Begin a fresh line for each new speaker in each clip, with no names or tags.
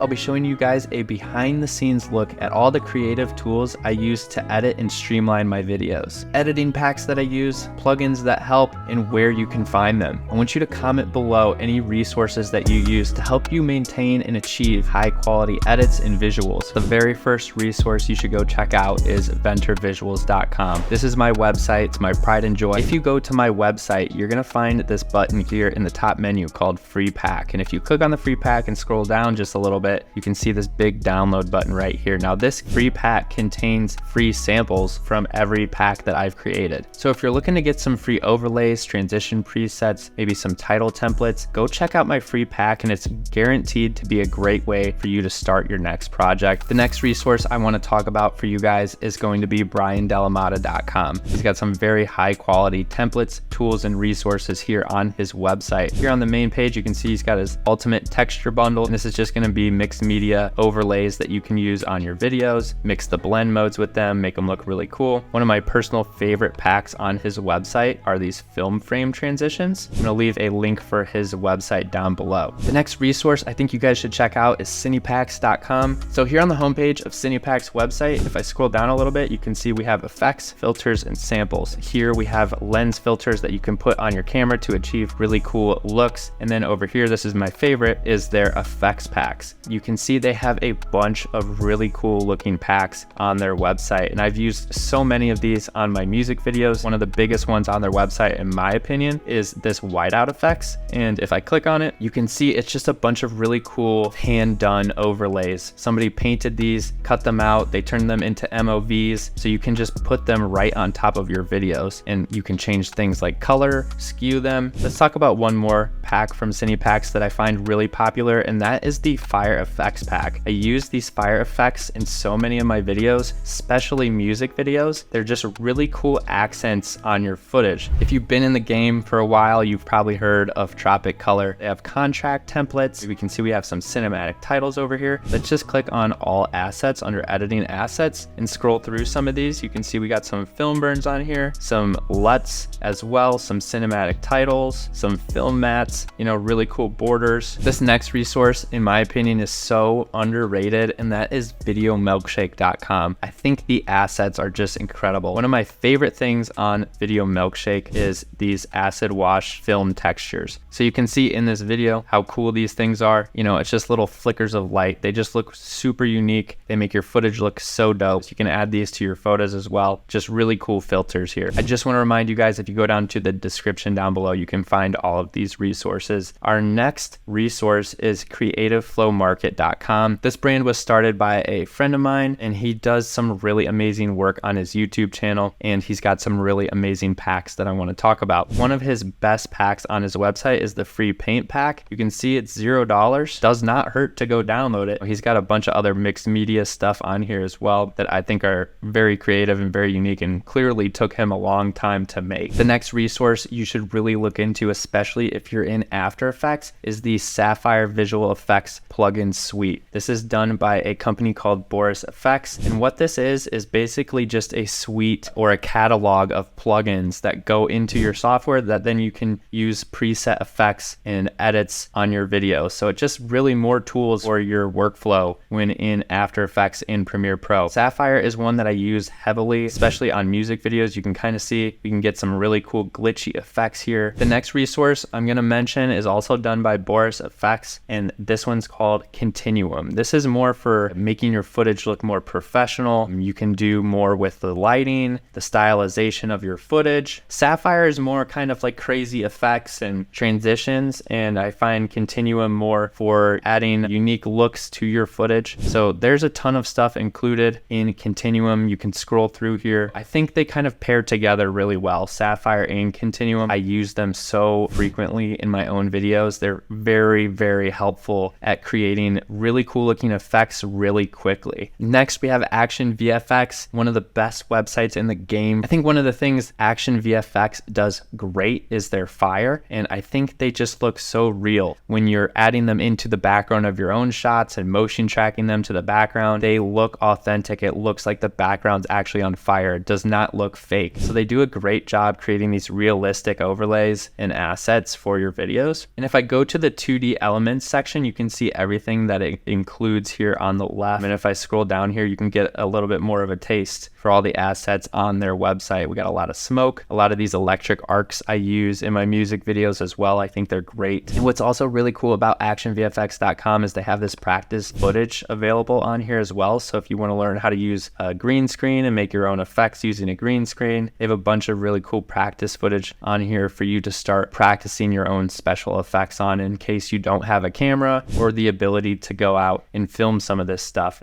I'll be showing you guys a behind the scenes look at all the creative tools I use to edit and streamline my videos. Editing packs that I use, plugins that help, and where you can find them. I want you to comment below any resources that you use to help you maintain and achieve high quality edits and visuals. The very first resource you should go check out is venturvisuals.com. This is my website, it's my pride and joy. If you go to my website, you're gonna find this button here in the top menu called Free Pack. And if you click on the free pack and scroll down just a little bit, you can see this big download button right here. Now this free pack contains free samples from every pack that I've created. So if you're looking to get some free overlays, transition presets, maybe some title templates, go check out my free pack and it's guaranteed to be a great way for you to start your next project. The next resource I want to talk about for you guys is going to be BryanDelimata.com. He's got some very high quality templates, tools, and resources here on his website. Here on the main page, you can see he's got his ultimate texture bundle, and this is just going to be mixed media overlays that you can use on your videos, mix the blend modes with them, make them look really cool. One of my personal favorite packs on his website are these film frame transitions. I'm gonna leave a link for his website down below. The next resource I think you guys should check out is Cinepacks.com. So here on the homepage of Cinepacks website, if I scroll down a little bit, you can see we have effects, filters, and samples. Here we have lens filters that you can put on your camera to achieve really cool looks. And then over here, this is my favorite, is their effects packs. You can see they have a bunch of really cool looking packs on their website, and I've used so many of these on my music videos. One of the biggest ones on their website, in my opinion, is this whiteout effects. And if I click on it, you can see it's just a bunch of really cool hand done overlays. Somebody painted these, cut them out, they turned them into MOVs, so you can just put them right on top of your videos, and you can change things like color, skew them. Let's talk about one more pack from Cinepacks that I find really popular, and that is the fire effects pack. I use these fire effects in so many of my videos, especially music videos. They're just really cool accents on your footage. If you've been in the game for a while, you've probably heard of Tropic Colour. They have contract templates. We can see we have some cinematic titles over here. Let's just click on all assets under editing assets and scroll through some of these. You can see we got some film burns on here, some LUTs as well, some cinematic titles, some film mats, you know, really cool borders. This next resource, in my opinion, is so underrated, and that is VideoMilkshake.com. I think the assets are just incredible. One of my favorite things on Video Milkshake is these acid wash film textures. So you can see in this video how cool these things are. You know, it's just little flickers of light. They just look super unique. They make your footage look so dope. So you can add these to your photos as well. Just really cool filters here. I just want to remind you guys, if you go down to the description down below, you can find all of these resources. Our next resource is CreativeFlowMarket.com. This brand was started by a friend of mine, and he does some really amazing work on his YouTube channel, and he's got some really amazing packs that I want to talk about. One of his best packs on his website is the free paint pack. You can see it's $0. Does not hurt to go download it. He's got a bunch of other mixed media stuff on here as well that I think are very creative and very unique, and clearly took him a long time to make. The next resource you should really look into, especially if you're in After Effects, is the Sapphire Visual Effects plugin suite. This is done by a company called Boris Effects, and what this is basically just a suite or a catalog of plugins that go into your software that then you can use preset effects and edits on your videos. So it's just really more tools for your workflow when in After Effects in Premiere Pro. Sapphire is one that I use heavily, especially on music videos. You can kind of see we can get some really cool glitchy effects here. The next resource I'm going to mention is also done by Boris Effects, and this one's called Continuum. This is more for making your footage look more professional. You can do more with the lighting, the stylization of your footage. Sapphire is more kind of like crazy effects and transitions, and I find Continuum more for adding unique looks to your footage. So there's a ton of stuff included in Continuum. You can scroll through here. I think they kind of pair together really well, Sapphire and Continuum. I use them so frequently in my own videos. They're very, very helpful at creating really cool looking effects really quickly. Next, we have Action VFX, one of the best websites in the game. I think one of the things Action VFX does great is their fire, and I think they just look so real. When you're adding them into the background of your own shots and motion tracking them to the background, they look authentic. It looks like the background's actually on fire. It does not look fake. So they do a great job creating these realistic overlays and assets for your videos. And if I go to the 2D elements section, you can see everything everything that it includes here on the left. And if I scroll down here, you can get a little bit more of a taste for all the assets on their website. We got a lot of smoke, a lot of these electric arcs I use in my music videos as well. I think they're great. And what's also really cool about actionvfx.com is they have this practice footage available on here as well. So if you want to learn how to use a green screen and make your own effects using a green screen, they have a bunch of really cool practice footage on here for you to start practicing your own special effects on in case you don't have a camera or the ability to go out and film some of this stuff.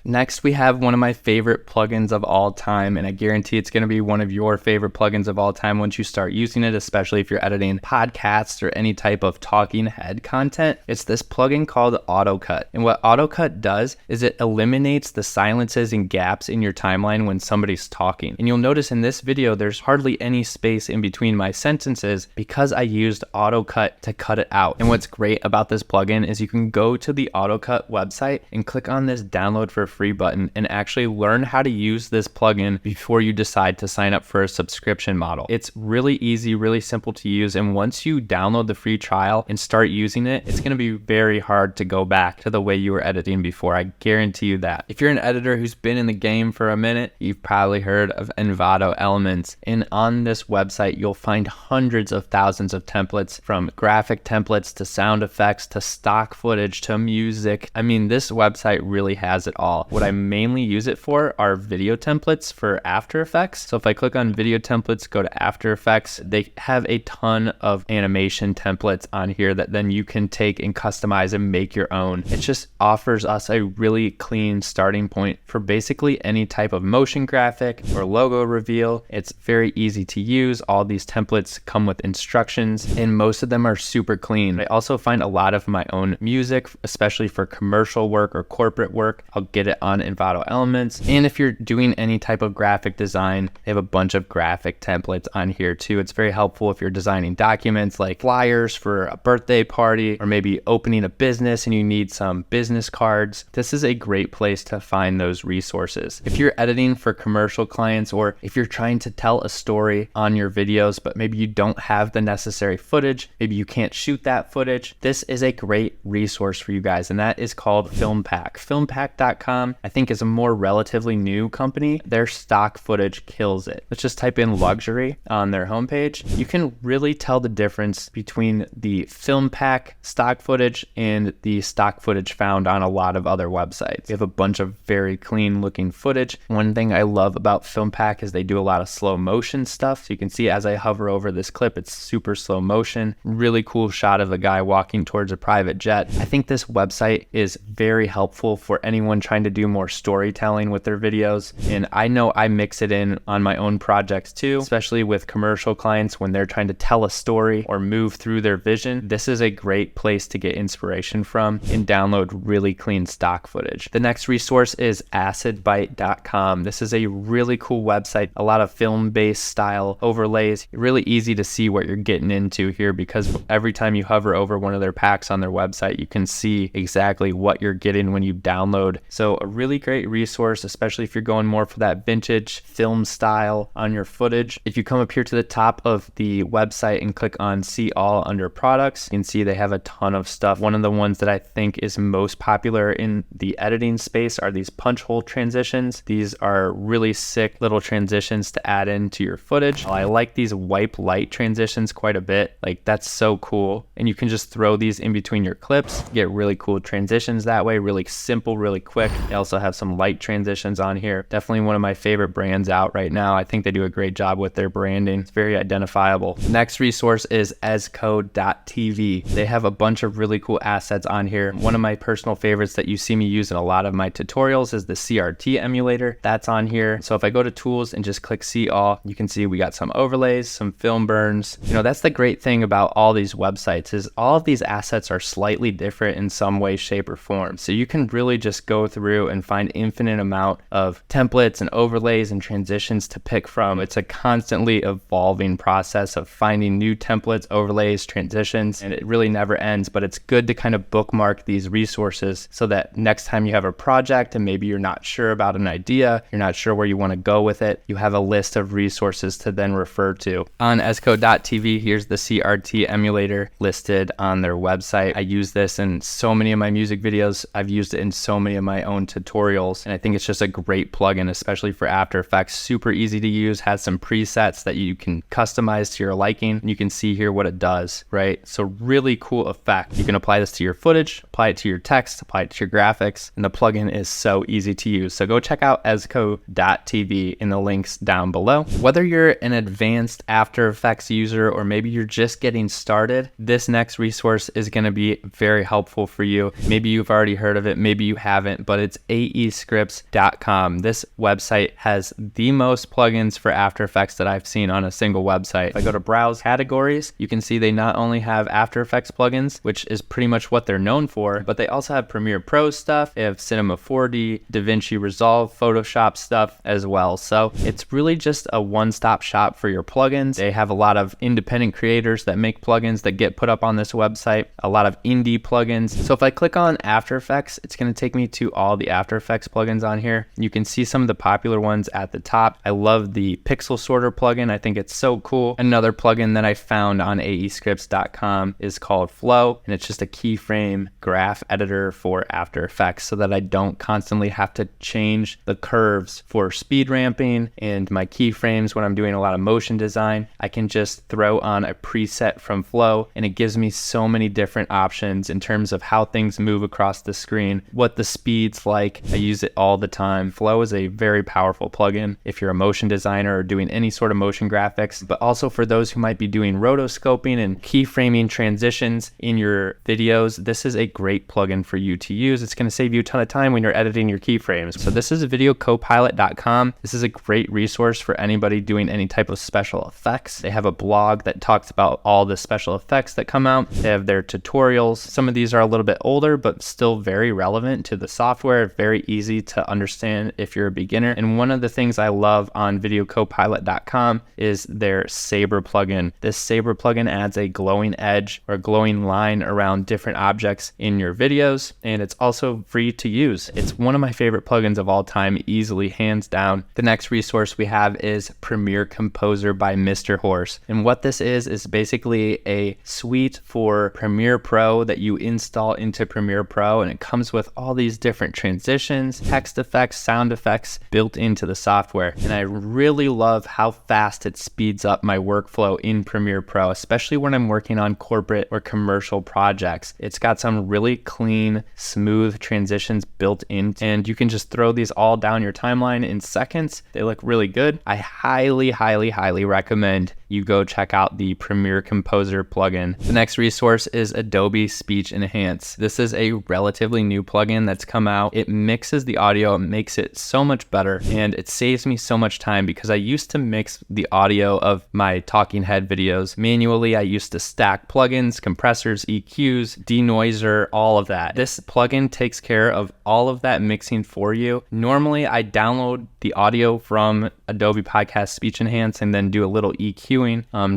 Next, we have one of my favorite plugins of all time, and I guarantee it's going to be one of your favorite plugins of all time once you start using it, especially if you're editing podcasts or any type of talking head content. It's this plugin called AutoCut. And what AutoCut does is it eliminates the silences and gaps in your timeline when somebody's talking. And you'll notice in this video, there's hardly any space in between my sentences because I used AutoCut to cut it out. And what's great about this plugin is you can go to the AutoCut website and click on this download for free button and actually learn how to use this plugin before you decide to sign up for a subscription model. It's really easy, really simple to use, and once you download the free trial and start using it, it's going to be very hard to go back to the way you were editing before. I guarantee you that. If you're an editor who's been in the game for a minute, you've probably heard of Envato Elements, and on this website you'll find hundreds of thousands of templates, from graphic templates to sound effects to stock footage to music. I mean, this website really has it all. What I mainly use it for are video templates for After Effects. So if I click on video templates, go to After Effects, they have a ton of animation templates on here that then you can take and customize and make your own. It just offers us a really clean starting point for basically any type of motion graphic or logo reveal. It's very easy to use. All these templates come with instructions and most of them are super clean. I also find a lot of my own music, especially for commercial work or corporate work, I'll get it on Envato Elements. And if you're doing any type of graphic design, they have a bunch of graphic templates on here too. It's very helpful if you're designing documents like flyers for a birthday party or maybe opening a business and you need some business cards. This is a great place to find those resources. If you're editing for commercial clients or if you're trying to tell a story on your videos, but maybe you don't have the necessary footage, maybe you can't shoot that footage, this is a great resource for you guys, and that is called FilmPac. FilmPac.com I think is a more relatively new company. Their stock footage kills it. Let's just type in luxury on their homepage. You can really tell the difference between the FilmPac stock footage and the stock footage found on a lot of other websites. We have a bunch of very clean looking footage. One thing I love about FilmPac is they do a lot of slow motion stuff. So you can see as I hover over this clip, it's super slow motion. Really cool shot of a guy walking towards a private jet. I think this website is very helpful for anyone trying to do more storytelling with their videos, and I know I mix it in on my own projects too, especially with commercial clients when they're trying to tell a story or move through their vision. This is a great place to get inspiration from and download really clean stock footage. The next resource is Acidbite.com. This is a really cool website, a lot of film-based style overlays. Really easy to see what you're getting into here because every time you hover over one of their packs on their website, you can see exactly what you're getting when you download. So a really great resource, especially if you're going more for that vintage film style on your footage. If you come up here to the top of the website and click on see all under products, you can see they have a ton of stuff. One of the ones that I think is most popular in the editing space are these punch hole transitions. These are really sick little transitions to add into your footage. I like these wipe light transitions quite a bit. Like, that's so cool. And you can just throw these in between your clips, get really cool transitions that way, really simple, really quick. They also have some light transitions on here. Definitely one of my favorite brands out right now. I think they do a great job with their branding. It's very identifiable. Next resource is Ezco.tv. They have a bunch of really cool assets on here. One of my personal favorites that you see me use in a lot of my tutorials is the CRT emulator. That's on here. So if I go to tools and just click see all, you can see we got some overlays, some film burns. You know, that's the great thing about all these websites is all of these assets are slightly different in some way, shape, or form. So you can really just go through through and find infinite amount of templates and overlays and transitions to pick from. It's a constantly evolving process of finding new templates, overlays, transitions, and it really never ends. But it's good to kind of bookmark these resources so that next time you have a project and maybe you're not sure about an idea, you're not sure where you want to go with it, you have a list of resources to then refer to. On Ezco.tv, here's the CRT emulator listed on their website. I use this in so many of my music videos. I've used it in so many of my own tutorials, and I think it's just a great plugin, especially for After Effects. Super easy to use, has some presets that you can customize to your liking, and you can see here what it does, right? So really cool effect. You can apply this to your footage, apply it to your text, apply it to your graphics, and the plugin is so easy to use. So go check out Ezco.tv in the links down below. Whether you're an advanced After Effects user or maybe you're just getting started, this next resource is going to be very helpful for you. Maybe you've already heard of it, maybe you haven't, but it's AeScripts.com. This website has the most plugins for After Effects that I've seen on a single website. If I go to browse categories, you can see they not only have After Effects plugins, which is pretty much what they're known for, but they also have Premiere Pro stuff. They have Cinema 4D, DaVinci Resolve, Photoshop stuff as well. So it's really just a one-stop shop for your plugins. They have a lot of independent creators that make plugins that get put up on this website, a lot of indie plugins. So if I click on After Effects, it's going to take me to all the After Effects plugins on here. You can see some of the popular ones at the top. I love the Pixel Sorter plugin. I think it's so cool. Another plugin that I found on AeScripts.com is called Flow, and it's just a keyframe graph editor for After Effects so that I don't constantly have to change the curves for speed ramping and my keyframes when I'm doing a lot of motion design. I can just throw on a preset from Flow, and it gives me so many different options in terms of how things move across the screen, what the speed's like. I use it all the time. Flow is a very powerful plugin if you're a motion designer or doing any sort of motion graphics, but also for those who might be doing rotoscoping and keyframing transitions in your videos. This is a great plugin for you to use. It's going to save you a ton of time when you're editing your keyframes. So this is videocopilot.com. This is a great resource for anybody doing any type of special effects. They have a blog that talks about all the special effects that come out. They have their tutorials. Some of these are a little bit older, but still very relevant to the software, very easy to understand if you're a beginner. And one of the things I love on videocopilot.com is their Saber plugin. This Saber plugin adds a glowing edge or glowing line around different objects in your videos, and it's also free to use. It's one of my favorite plugins of all time, easily, hands down. The next resource we have is Premiere Composer by Mr. Horse. And what this is basically a suite for Premiere Pro that you install into Premiere Pro, and it comes with all these different transitions, text effects, sound effects built into the software. And I really love how fast it speeds up my workflow in Premiere Pro, especially when I'm working on corporate or commercial projects. It's got some really clean, smooth transitions built in, and you can just throw these all down your timeline in seconds. They look really good. I highly recommend you go check out the Premiere Composer plugin. The next resource is Adobe Speech Enhance. This is a relatively new plugin that's come out. It mixes the audio, it makes it so much better, and it saves me so much time because I used to mix the audio of my talking head videos manually. I used to stack plugins, compressors, EQs, denoiser, all of that. This plugin takes care of all of that mixing for you. Normally I download the audio from Adobe Podcast Speech Enhance and then do a little EQing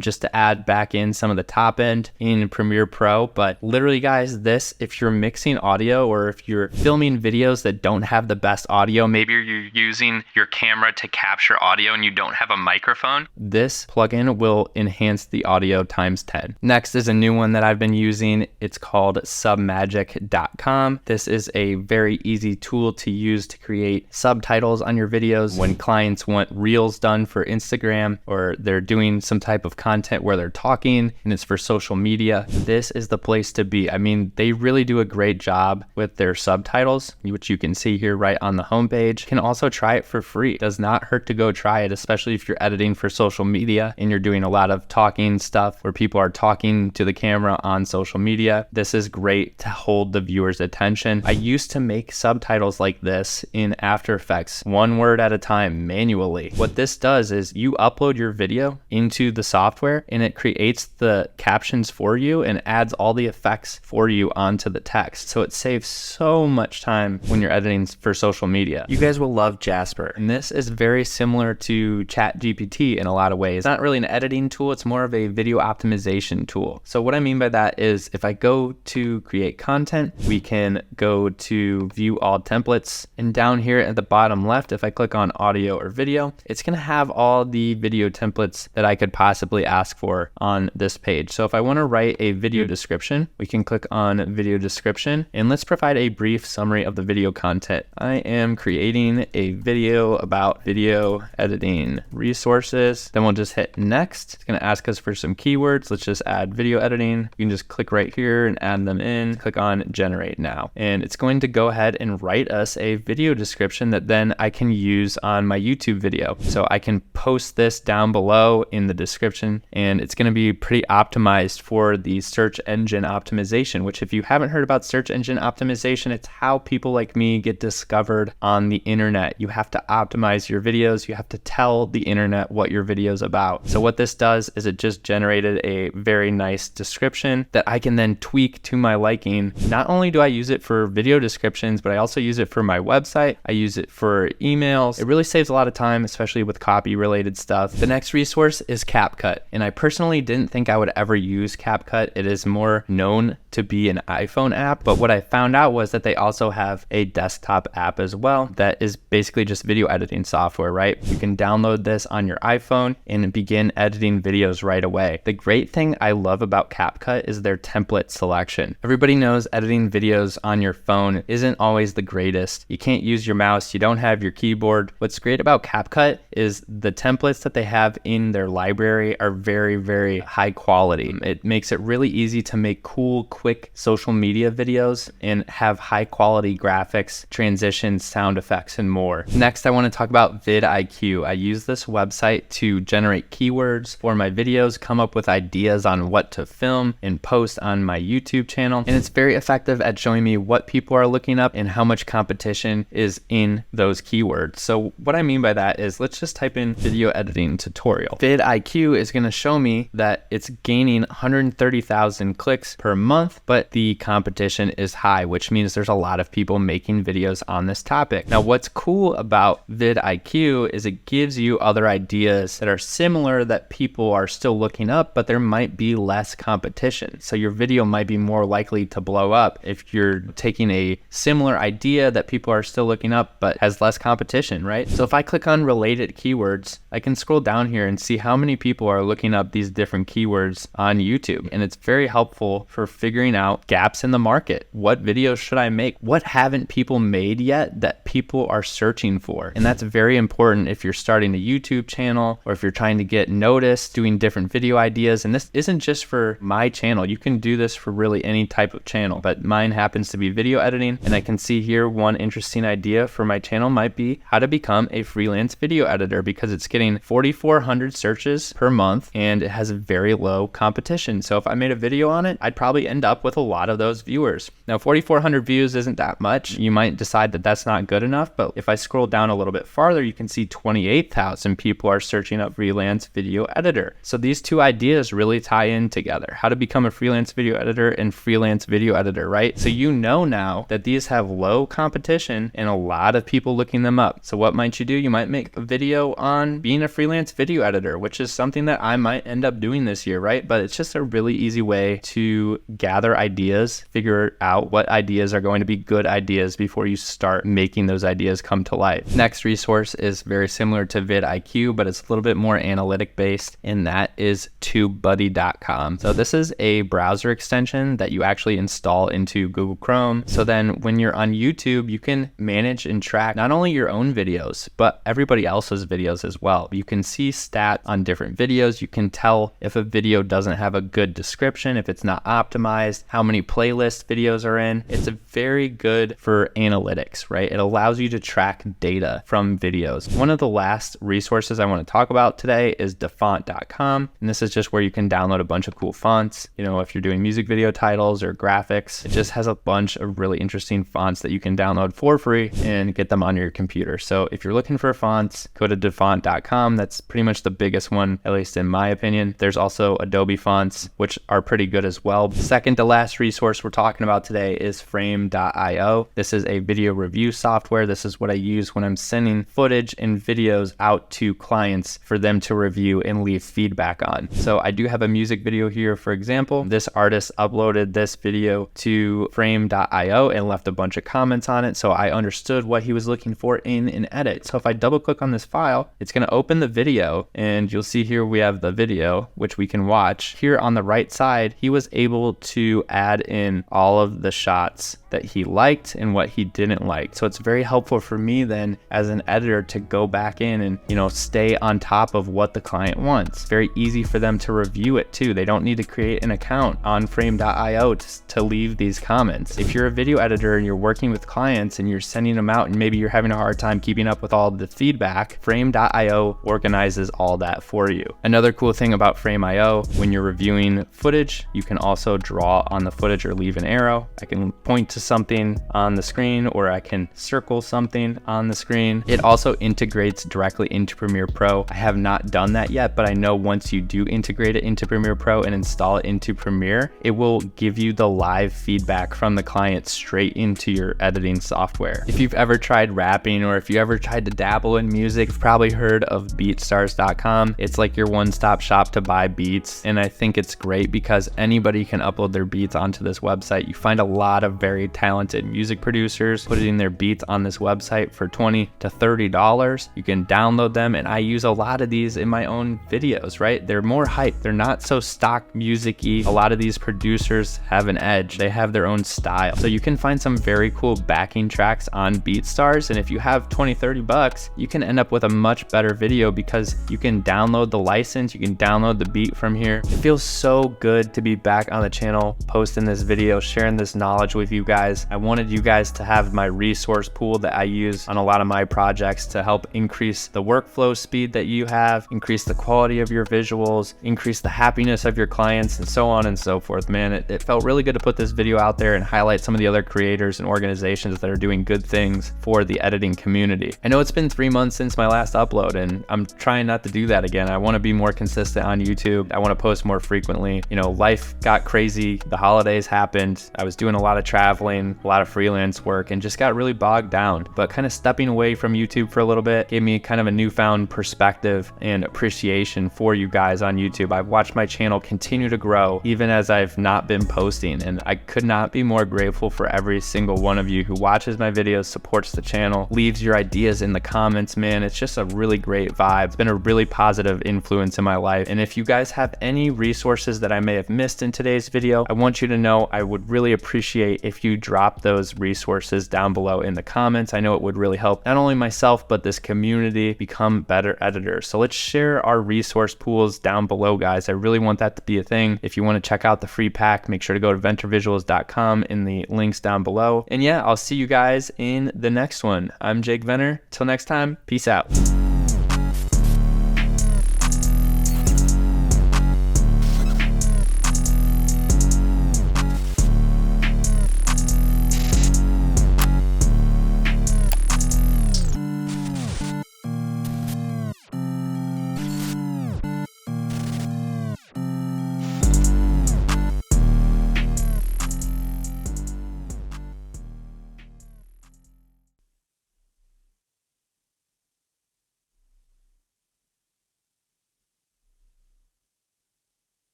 just to add back in some of the top end in Premiere Pro. But literally guys, this, if you're mixing audio or if you're filming videos that don't have the best audio, maybe you're using your camera to capture audio and you don't have a microphone, this plugin will enhance the audio times 10. Next is a new one that I've been using. It's called Submagic.com. This is a very easy tool to use to create subtitles on your videos when clients want reels done for Instagram or they're doing some type of content where they're talking and it's for social media. This is the place to be. I mean, they really do a great job with their subtitles, which you can see here right on the homepage. You can also try it for free. It does not hurt to go try it, especially if you're editing for social media and you're doing a lot of talking stuff where people are talking to the camera on social media. This is great to hold the viewer's attention. I used to make subtitles like this in After Effects, one word at a time, manually. What this does is you upload your video into the software and it creates the captions for you and adds all the effects for you onto the text. So it saves so much time when you're editing for social media. You guys will love Jasper. And this is very similar to ChatGPT in a lot of ways. It's not really an editing tool, it's more of a video optimization tool. So what I mean by that is if I go to create content, we can go to view all templates, and down here at the bottom left, if I click on audio or video, it's gonna have all the video templates that I could possibly ask for on this page. So if I wanna write a video description, we can click on video description, and let's provide a brief summary of the video content. I am creating a video about video editing resources. Then we'll just hit next. It's gonna ask us for some keywords. Let's just add video editing. You can just click right here and add them in. Click on generate now. And it's going to go ahead and write us a video description that then I can use on my YouTube video. So I can post this down below in the description, and it's gonna be pretty optimized for the search engine optimization, which if you haven't heard about search engine optimization, it's how people like me get discovered on the internet. You have to optimize your videos. You have to tell the internet what your video is about. So what this does is it just generated a very nice description that I can then tweak to my liking. Not only do I use it for video descriptions, but I also use it for my website. I use it for emails. It really saves a lot of time, especially with copy related stuff. The next resource is CapCut. And I personally didn't think I would ever use CapCut. It is more known to be an iPhone app, but what I found out was that they also have a desktop app as well that is basically just video editing software, right? You can download this on your iPhone and begin editing videos right away. The great thing I love about CapCut is their template selection. Everybody knows editing videos on your phone isn't always the greatest. You can't use your mouse, you don't have your keyboard. What's great about CapCut is the templates that they have in their library are very, very high quality. It makes it really easy to make cool, quick social media videos and have high quality graphics, transitions, sound effects, and more. Next, I want to talk about Vid IQ. I use this website to generate keywords for my videos, come up with ideas on what to film and post on my YouTube channel. And it's very effective at showing me what people are looking up and how much competition is in those keywords. So what I mean by that is let's just type in video editing tutorial. Vid IQ is going to show me that it's gaining 130,000 clicks per month, but the competition is high, which means there's a lot of people making videos on this topic. Now, what's cool about Vid IQ is it gives you other ideas that are similar that people are still looking up, but there might be less competition. So your video might be more likely to blow up if you're taking a similar idea that people are still looking up, but has less competition, right? So if I click on related keywords, I can scroll down here and see how many people are looking up these different keywords on YouTube. And it's very helpful for figuring out gaps in the market. What videos should I make? What haven't people made yet that people are searching for? And that's very important if you're starting a YouTube channel or if you're trying to get noticed doing different video ideas. And this isn't just for my channel. You can do this for really any type of channel, but mine happens to be video editing. And I can see here one interesting idea for my channel might be how to become a freelance video editor, because it's getting 4,400 searches per month and it has a very low competition. So if I made a video on it, I'd probably end up with a lot of those viewers. Now, 4,400 views isn't that much. You might decide that that's not good enough, but if I scroll down a little bit farther, you can see 28,000 people are searching up freelance video editor. So these two ideas really tie in together. How to become a freelance video editor and freelance video editor, right? So you know now that these have low competition and a lot of people looking them up. So what might you do? You might make a video on being a freelance video editor, which is something that I might end up doing this year, right? But it's just a really easy way to gather ideas, figure out what ideas are going to be good ideas before you start making those ideas come to life. Next resource is very similar to Vid IQ, but it's a little bit more analytic based, and that is TubeBuddy.com. So this is a browser extension that you actually install into Google Chrome. So then when you're on YouTube, you can manage and track not only your own videos, but everybody else's videos as well. You can see stats on different videos. You can tell if a video doesn't have a good description, if it's not optimized, how many playlist videos are in. It's very good for analytics, right? It allows you to track data from videos. One of the last resources I want to talk about today is Dafont.com. And this is just where you can download a bunch of cool fonts. You know, if you're doing music video titles or graphics, it just has a bunch of really interesting fonts that you can download for free and get them on your computer. So if you're looking for fonts, fonts, go to Dafont.com. That's pretty much the biggest one, at least in my opinion. There's also Adobe fonts, which are pretty good as well. Second to last resource we're talking about today is Frame.io. This is a video review software. This is what I use when I'm sending footage and videos out to clients for them to review and leave feedback on. So I do have a music video here, for example. This artist uploaded this video to Frame.io and left a bunch of comments on it, so I understood what he was looking for in an edit. So if I double click on this file, it's going to open the video, and you'll see here we have the video, which we can watch. Here on the right side, he was able to add in all of the shots that he liked and what he didn't like. So it's very helpful for me then as an editor to go back in and, you know, stay on top of what the client wants. Very easy for them to review it too. They don't need to create an account on Frame.io to leave these comments. If you're a video editor and you're working with clients and you're sending them out and maybe you're having a hard time keeping up with all the feedback, Frame.io organizes all that for you. Another cool thing about Frame.io, when you're reviewing footage, you can also draw on the footage or leave an arrow. I can point to something on the screen, or I can circle something on the screen. It also integrates directly into Premiere Pro. I have not done that yet, but I know once you do integrate it into Premiere Pro and install it into Premiere, it will give you the live feedback from the client straight into your editing software. If you've ever tried rapping, or if you ever tried to dabble in music, you've probably heard of Beatstars.com. It's like your one-stop shop to buy beats, and I think it's great because anybody can upload their beats onto this website. You find a lot of very talented music producers putting their beats on this website for $20 to $30. You can download them, and I use a lot of these in my own videos, right? They're more hype. They're not so stock music-y. A lot of these producers have an edge. They have their own style. So you can find some very cool backing tracks on Beatstars, and if you have 20, 30 bucks, you can end up with a much better video because you can download the license, you can download the beat from here. It feels so good to be back on the channel, posting this video, sharing this knowledge with you guys. I wanted you guys to have my resource pool that I use on a lot of my projects to help increase the workflow speed that you have, increase the quality of your visuals, increase the happiness of your clients, and so on and so forth. Man, it felt really good to put this video out there and highlight some of the other creators and organizations that are doing good things for the editing community. I know it's been 3 months since my last upload, and I'm trying not to do that again. I want to be more consistent on YouTube. I want to post more frequently. You know, life got crazy. The holidays happened. I was doing a lot of traveling, a lot of freelance work, and just got really bogged down. But kind of stepping away from YouTube for a little bit gave me kind of a newfound perspective and appreciation for you guys on YouTube. I've watched my channel continue to grow even as I've not been posting, and I could not be more grateful for every single one of you who watches my videos, supports the channel, leaves your ideas in the comments. Man, it's just a really great vibe. It's been a really positive influence in my life. And if you guys have any resources that I may have missed in today's video, I want you to know I would really appreciate if you drop those resources down below in the comments. I know it would really help not only myself, but this community become better editors. So let's share our resource pools down below, guys. I really want that to be a thing. If you want to check out the free pack, make sure to go to venturvisuals.com in the links down below. And yeah, I'll see you guys in the next one. I'm Jake Venner. Till next time, peace out.